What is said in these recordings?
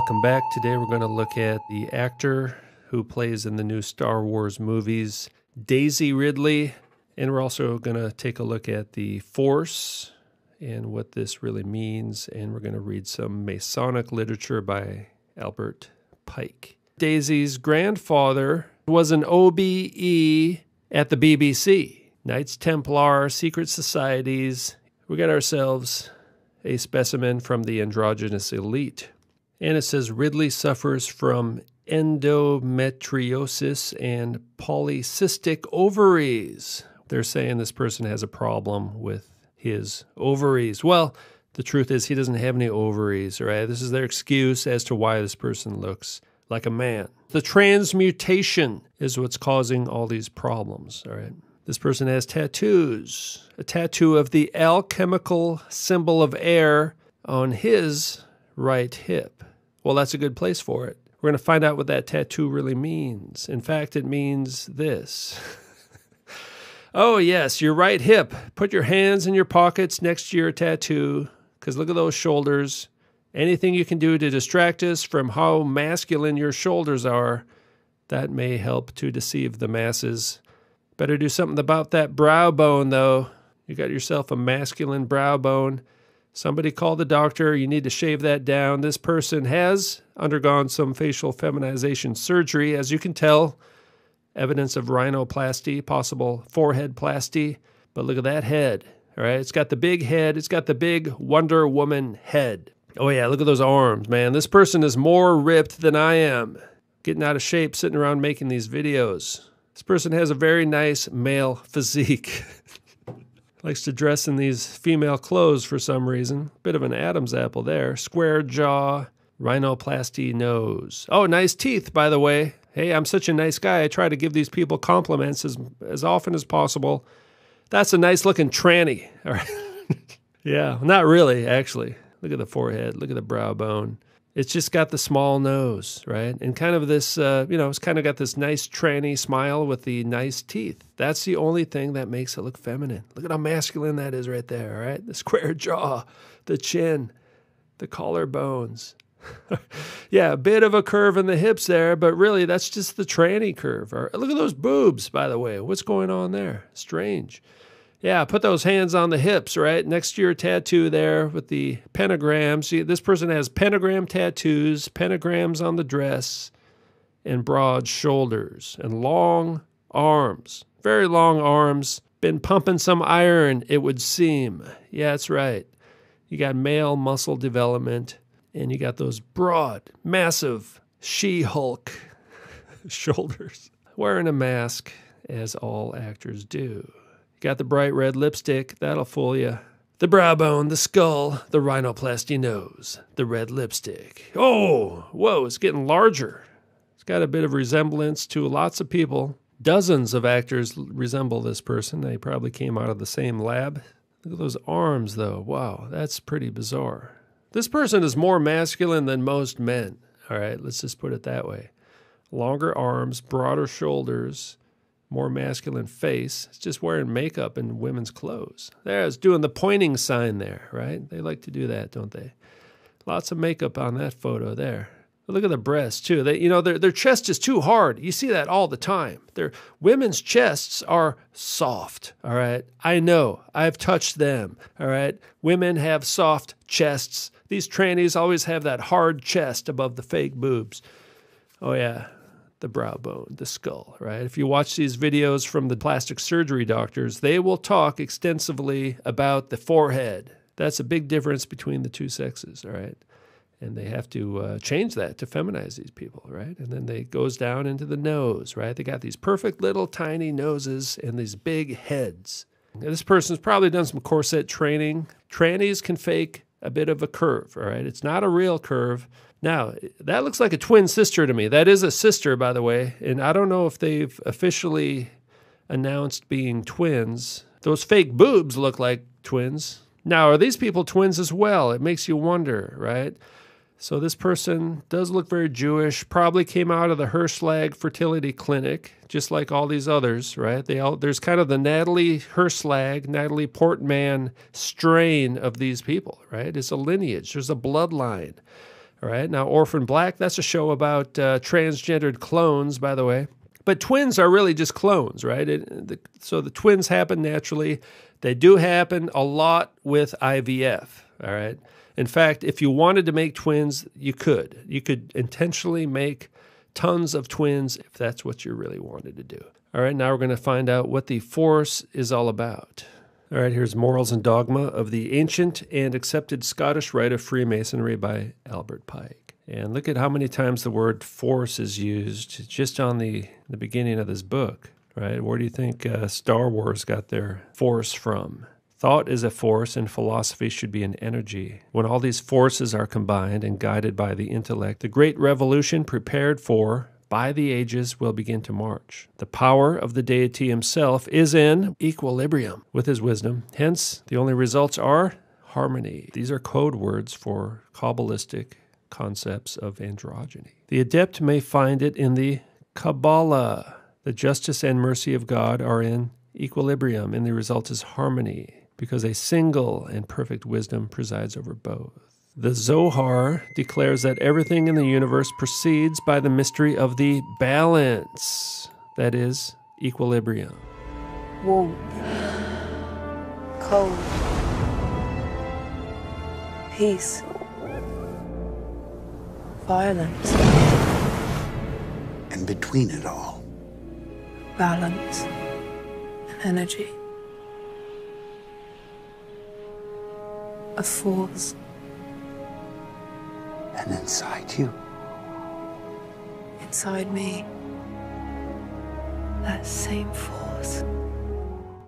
Welcome back. Today we're going to look at the actor who plays in the new Star Wars movies, Daisy Ridley. And we're also going to take a look at the Force and what this really means. And we're going to read some Masonic literature by Albert Pike. Daisy's grandfather was an OBE at the BBC. Knights Templar, secret societies. We got ourselves a specimen from the androgynous elite. And it says Ridley suffers from endometriosis and polycystic ovaries. They're saying this person has a problem with his ovaries. Well, the truth is he doesn't have any ovaries, right? This is their excuse as to why this person looks like a man. The transmutation is what's causing all these problems, all right? This person has tattoos. A tattoo of the alchemical symbol of air on his right hip. Well, that's a good place for it. We're going to find out what that tattoo really means. In fact, it means this. Oh, yes, your right hip. Put your hands in your pockets next to your tattoo, because look at those shoulders. Anything you can do to distract us from how masculine your shoulders are, that may help to deceive the masses. Better do something about that brow bone, though. You got yourself a masculine brow bone. Somebody call the doctor. You need to shave that down. This person has undergone some facial feminization surgery. As you can tell, evidence of rhinoplasty, possible forehead plasty. But look at that head. All right, it's got the big head. It's got the big Wonder Woman head. Oh, yeah, look at those arms, man. This person is more ripped than I am. Getting out of shape, sitting around making these videos. This person has a very nice male physique. Likes to dress in these female clothes for some reason. Bit of an Adam's apple there. Square jaw, rhinoplasty nose. Oh, nice teeth, by the way. Hey, I'm such a nice guy. I try to give these people compliments as often as possible. That's a nice looking tranny. All right. Yeah, not really, actually. Look at the forehead. Look at the brow bone. It's just got the small nose, right? And kind of this, it's kind of got this nice tranny smile with the nice teeth. That's the only thing that makes it look feminine. Look at how masculine that is right there, all right? The square jaw, the chin, the collarbones. Yeah, a bit of a curve in the hips there, but really that's just the tranny curve. Look at those boobs, by the way. What's going on there? Strange. Yeah, put those hands on the hips, right? Next to your tattoo there with the pentagram. See, this person has pentagram tattoos, pentagrams on the dress, and broad shoulders, and long arms. Very long arms. Been pumping some iron, it would seem. Yeah, that's right. You got male muscle development, and you got those broad, massive She-Hulk shoulders. Wearing a mask, as all actors do. Got the bright red lipstick, that'll fool you. The brow bone, the skull, the rhinoplasty nose, the red lipstick. Oh, whoa, it's getting larger. It's got a bit of resemblance to lots of people. Dozens of actors resemble this person. They probably came out of the same lab. Look at those arms, though. Wow, that's pretty bizarre. This person is more masculine than most men. All right, let's just put it that way. Longer arms, broader shoulders, more masculine face. It's just wearing makeup and women's clothes. There's doing the pointing sign there, right? They like to do that, don't they? Lots of makeup on that photo there. But look at the breasts, too. Their chest is too hard. You see that all the time. Women's chests are soft, all right? I know. I've touched them, all right? Women have soft chests. These trannies always have that hard chest above the fake boobs. Oh, yeah. The brow bone, the skull, right? If you watch these videos from the plastic surgery doctors, they will talk extensively about the forehead. That's a big difference between the two sexes, all right? And they have to change that to feminize these people, right? And then it goes down into the nose, right? They got these perfect little tiny noses and these big heads. Now, this person's probably done some corset training. Trannies can fake a bit of a curve, all right? It's not a real curve. Now, that looks like a twin sister to me. That is a sister, by the way, and I don't know if they've officially announced being twins. Those fake boobs look like twins. Now, are these people twins as well? It makes you wonder, right? So this person does look very Jewish, probably came out of the Hirschlag fertility clinic, just like all these others, right? There's kind of the Natalie Hirschlag, Natalie Portman strain of these people, right? It's a lineage. There's a bloodline. All right, now Orphan Black, that's a show about transgendered clones, by the way. But twins are really just clones, right? So the twins happen naturally. They do happen a lot with IVF, all right? In fact, if you wanted to make twins, you could. You could intentionally make tons of twins if that's what you really wanted to do. All right, now we're going to find out what the force is all about. All right, here's Morals and Dogma of the Ancient and Accepted Scottish Rite of Freemasonry by Albert Pike. And look at how many times the word force is used just on the beginning of this book, right? Where do you think Star Wars got their force from? Thought is a force, and philosophy should be an energy. When all these forces are combined and guided by the intellect, the great revolution prepared for by the ages will begin to march. The power of the deity himself is in equilibrium with his wisdom. Hence, the only results are harmony. These are code words for Kabbalistic concepts of androgyny. The adept may find it in the Kabbalah. The justice and mercy of God are in equilibrium, and the result is harmony, because a single and perfect wisdom presides over both. The Zohar declares that everything in the universe proceeds by the mystery of the balance, that is, equilibrium. Warmth, cold, peace, violence. And between it all, Balance and energy. A force. and inside you. Inside me. That same force.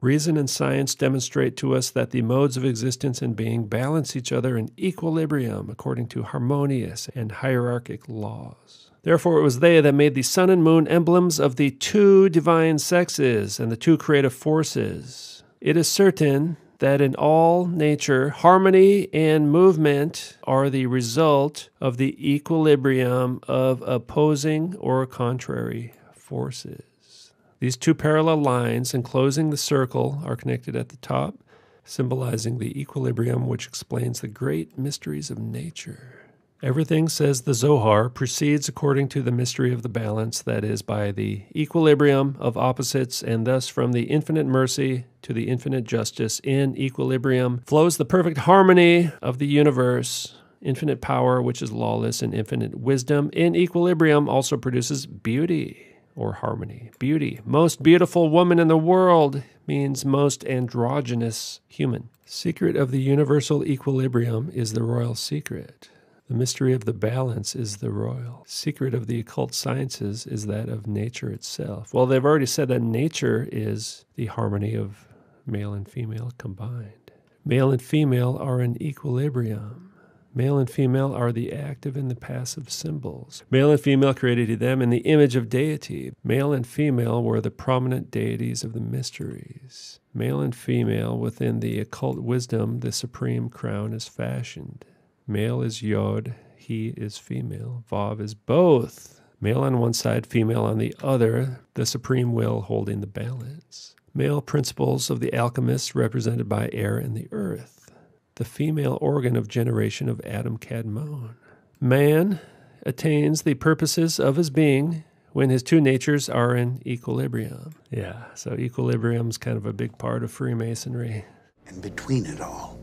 Reason and science demonstrate to us that the modes of existence and being balance each other in equilibrium according to harmonious and hierarchic laws. Therefore, it was they that made the sun and moon emblems of the two divine sexes and the two creative forces. It is certain that in all nature, harmony and movement are the result of the equilibrium of opposing or contrary forces. These two parallel lines enclosing the circle are connected at the top, symbolizing the equilibrium which explains the great mysteries of nature. Everything, says the Zohar, proceeds according to the mystery of the balance, that is, by the equilibrium of opposites, and thus from the infinite mercy to the infinite justice in equilibrium flows the perfect harmony of the universe. Infinite power, which is lawless, and infinite wisdom in equilibrium also produces beauty or harmony. Beauty. Most beautiful woman in the world means most androgynous human. Secret of the universal equilibrium is the royal secret. The mystery of the balance is the royal. Secret of the occult sciences is that of nature itself. Well, they've already said that nature is the harmony of male and female combined. Male and female are in equilibrium. Male and female are the active and the passive symbols. Male and female created them in the image of deity. Male and female were the prominent deities of the mysteries. Male and female within the occult wisdom, the supreme crown is fashioned. Male is Yod, he is female. Vav is both. Male on one side, female on the other, the supreme will holding the balance. Male principles of the alchemists represented by air and the earth. The female organ of generation of Adam Kadmon. Man attains the purposes of his being when his two natures are in equilibrium. Yeah, so equilibrium is kind of a big part of Freemasonry. And between it all,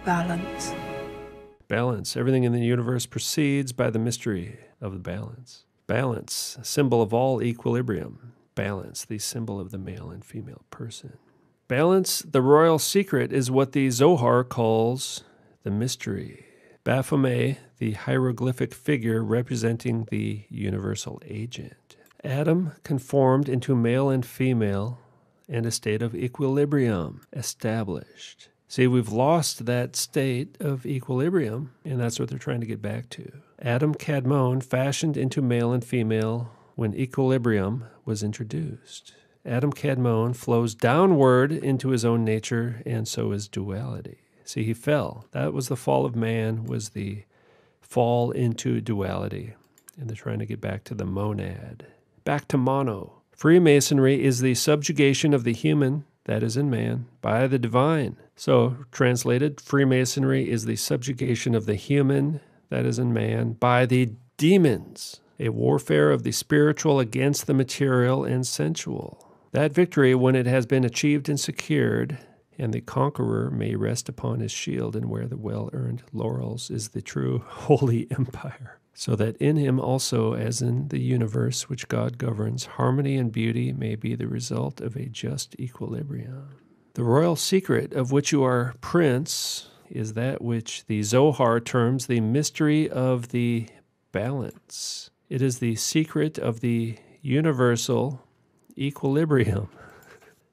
Balance. Balance. Everything in the universe proceeds by the mystery of the balance. Balance, symbol of all equilibrium. Balance, the symbol of the male and female person. Balance, the royal secret, is what the Zohar calls the mystery. Baphomet, the hieroglyphic figure representing the universal agent. Adam conformed into male and female, and a state of equilibrium established. See, we've lost that state of equilibrium, and that's what they're trying to get back to. Adam Kadmon fashioned into male and female when equilibrium was introduced. Adam Kadmon flows downward into his own nature, and so is duality. See, he fell. That was the fall of man, was the fall into duality. And they're trying to get back to the monad, back to mono. Freemasonry is the subjugation of the human, that is in man, by the divine. So, translated, Freemasonry is the subjugation of the human, that is in man, by the demons, a warfare of the spiritual against the material and sensual. That victory, when it has been achieved and secured, and the conqueror may rest upon his shield and wear the well-earned laurels, is the true holy empire. So that in him also, as in the universe which God governs, harmony and beauty may be the result of a just equilibrium. The royal secret of which you are prince is that which the Zohar terms the mystery of the balance. It is the secret of the universal equilibrium,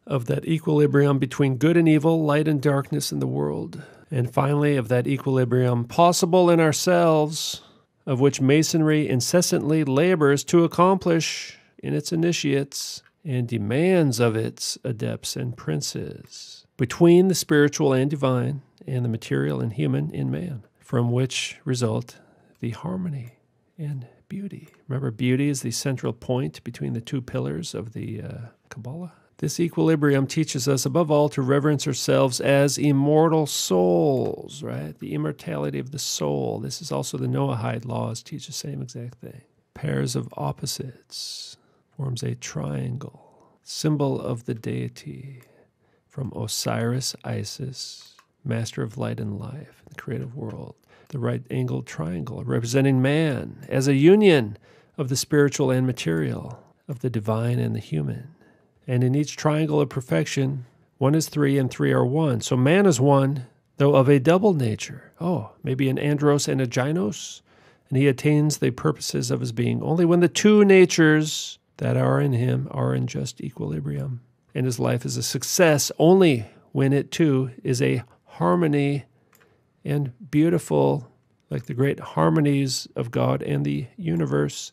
of that equilibrium between good and evil, light and darkness in the world, and finally of that equilibrium possible in ourselves, of which Masonry incessantly labors to accomplish in its initiates and demands of its adepts and princes, between the spiritual and divine and the material and human in man, from which result the harmony and beauty. Remember, beauty is the central point between the two pillars of the Kabbalah. This equilibrium teaches us, above all, to reverence ourselves as immortal souls, right? The immortality of the soul. This is also the Noahide laws teach the same exact thing. Pairs of opposites forms a triangle, symbol of the deity, from Osiris, Isis, master of light and life, the creative world. The right-angled triangle, representing man as a union of the spiritual and material, of the divine and the human. And in each triangle of perfection, 1 is 3 and 3 are 1. So man is one, though of a double nature. Oh, maybe an andros and a gynos. And he attains the purposes of his being only when the two natures that are in him are in just equilibrium. And his life is a success only when it too is a harmony and beautiful, like the great harmonies of God and the universe.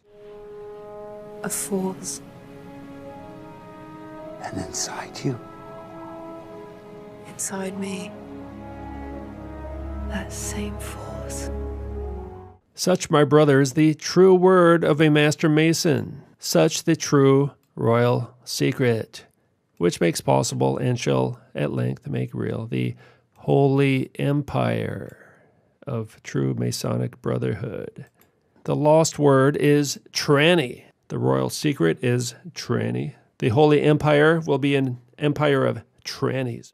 A force. And inside you. Inside me. That same force. Such, my brother, is the true word of a master mason. Such the true royal secret, which makes possible and shall at length make real the holy empire of true Masonic brotherhood. The lost word is tranny. The royal secret is tranny. The holy empire will be an empire of trannies.